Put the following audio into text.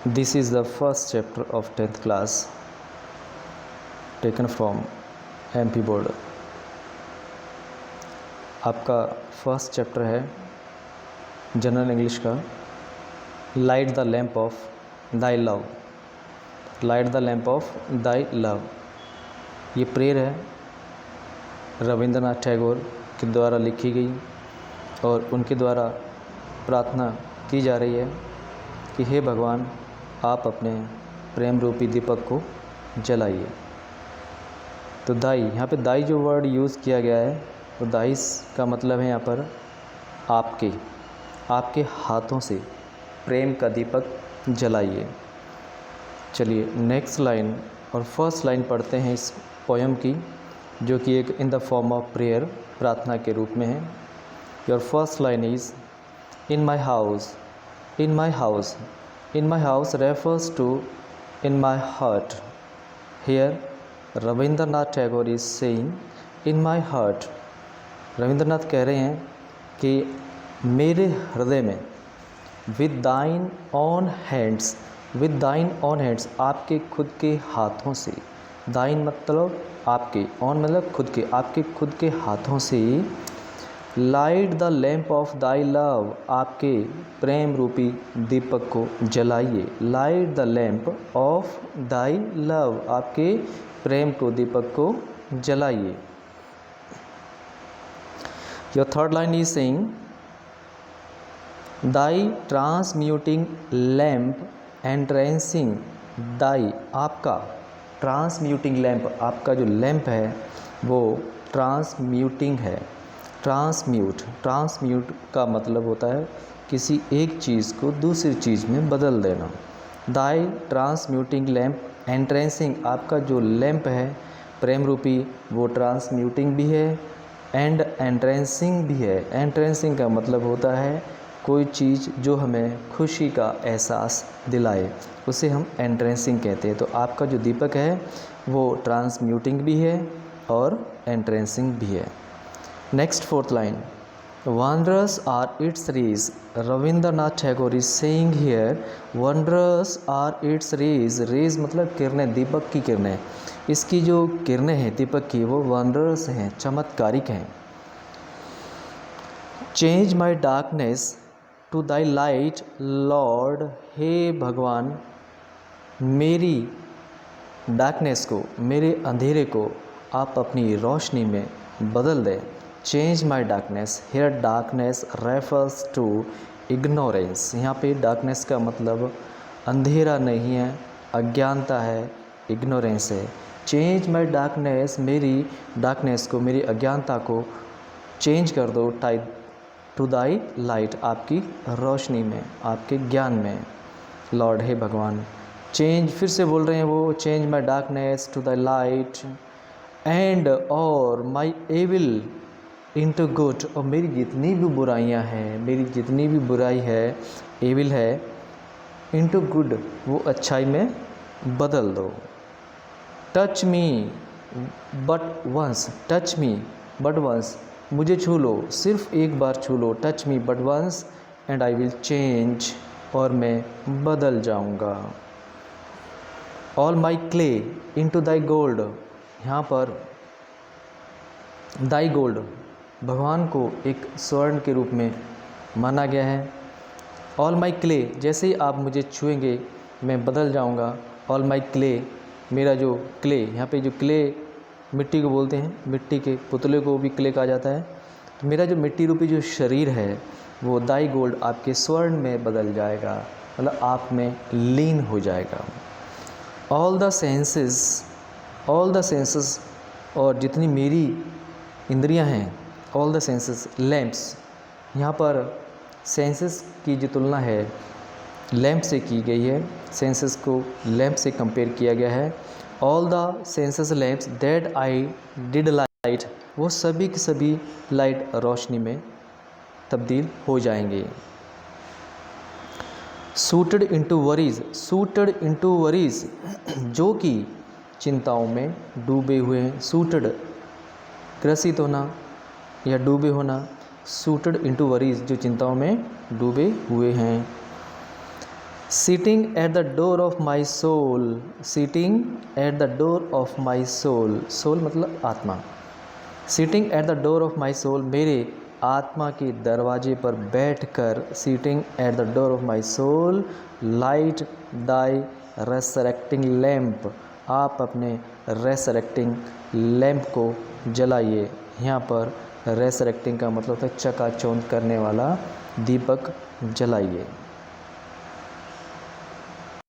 This is the first chapter of 10th class taken from MP board. आपका first chapter है general English का light the lamp of thy love. Light the lamp of thy love, ये prayer है रविंद्रनाथ टैगोर के द्वारा लिखी गई और उनके द्वारा प्रार्थना की जा रही है कि हे भगवान, आप अपने प्रेम रूपी दीपक को जलाइए। तो दाई, यहाँ पे दाई जो वर्ड यूज़ किया गया है तो दाई का मतलब है यहाँ पर आपके हाथों से प्रेम का दीपक जलाइए। चलिए नेक्स्ट लाइन और फर्स्ट लाइन पढ़ते हैं इस पोयम की, जो कि एक in the form of prayer, प्रार्थना के रूप में है। Your first line is in my house. In my house, in my house refers to in my heart. Here Rabindranath Tagore is saying in my heart. Rabindranath कह रहे हैं कि मेरे हृदय में with thine own hands, with thine own hands, आपके खुद के हाथों से। thine मतलब आपके, on मतलब खुद के, आपके खुद के हाथों से light the lamp of thy love, आपके प्रेम रूपी दीपक को जलाइए। Light the lamp of thy love, आपके प्रेम को दीपक को जलाइए। Your third line is saying thy transmuting lamp entrancing thy, आपका ट्रांसम्यूटिंग लैम्प, आपका जो लैम्प है वो ट्रांसम्यूटिंग है। ट्रांसम्यूट का मतलब होता है किसी एक चीज़ को दूसरी चीज़ में बदल देना। दाई ट्रांसम्यूटिंग लैम्प एंट्रेंसिंग, आपका जो लैम्प है प्रेम रूपी वो ट्रांसम्यूटिंग भी है एंड एंट्रेंसिंग भी है। एंट्रेंसिंग का मतलब होता है कोई चीज़ जो हमें खुशी का एहसास दिलाए, उसे हम एंट्रेंसिंग कहते हैं। तो आपका जो दीपक है वो ट्रांसम्यूटिंग भी है और एंट्रेंसिंग भी है। Next fourth line, wondrous are its rays. Rabindranath Tagore is saying here wondrous are its rays. Rays मतलब किरणें, दीपक की किरणें। इसकी जो किरणें हैं दीपक की वो wondrous हैं, चमत्कारिक हैं। Change my darkness to thy light lord, हे भगवान मेरी डार्कनेस को, मेरे अंधेरे को आप अपनी रोशनी में बदल दें। Change my darkness, here darkness refers to ignorance. यहाँ पे डार्कनेस का मतलब अंधेरा नहीं है, अज्ञानता है, इग्नोरेंस है। चेंज माई डार्कनेस, मेरी डार्कनेस को, मेरी अज्ञानता को चेंज कर दो टू दाई लाइट, आपकी रोशनी में, आपके ज्ञान में। लॉर्ड, हे भगवान। चेंज, फिर से बोल रहे हैं वो, change my darkness to thy light and और माई एविल इनटू गुड, और मेरी जितनी भी बुराइयां हैं, मेरी जितनी भी बुराई है, एविल है, इनटू गुड, वो अच्छाई में बदल दो। Touch me but once, touch me but once, मुझे छू लो, सिर्फ एक बार छू लो। Touch me but once and I will change, और मैं बदल जाऊंगा। All my clay into thy gold, यहाँ पर दाई गोल्ड भगवान को एक स्वर्ण के रूप में माना गया है। ऑल माई क्ले, जैसे ही आप मुझे छुएंगे मैं बदल जाऊंगा। ऑल माई क्ले, मेरा जो क्ले, यहाँ पे जो क्ले मिट्टी को बोलते हैं, मिट्टी के पुतले को भी क्ले कहा जाता है। तो मेरा जो मिट्टी रूपी जो शरीर है वो दाई गोल्ड आपके स्वर्ण में बदल जाएगा, मतलब आप में लीन हो जाएगा। All the senses, all the senses, और जितनी मेरी इंद्रियां हैं, ऑल द सेंसेस लैम्प्स, यहाँ पर सेंसेस की जो तुलना है लैम्प से की गई है, सेंसेस को लैम्प से कंपेयर किया गया है। All the senses lamps that I did light, वो सभी की सभी लाइट रोशनी में तब्दील हो जाएंगे। Suited into worries, suited into worries, जो कि चिंताओं में डूबे हुए हैं। सूटेड ग्रसित होना या डूबे होना, सूटेड इनटू वरीज, जो चिंताओं में डूबे हुए हैं। Sitting at the door of my soul, sitting at the door of my soul, soul मतलब आत्मा। Sitting at the door of my soul, मेरे आत्मा के दरवाजे पर बैठकर, sitting at the door of my soul, light thy resurrecting lamp, आप अपने रेसरेक्टिंग लैम्प को जलाइए। यहाँ पर रेसरेक्टिंग का मतलब होता है चकाचौंध करने वाला दीपक जलाइए।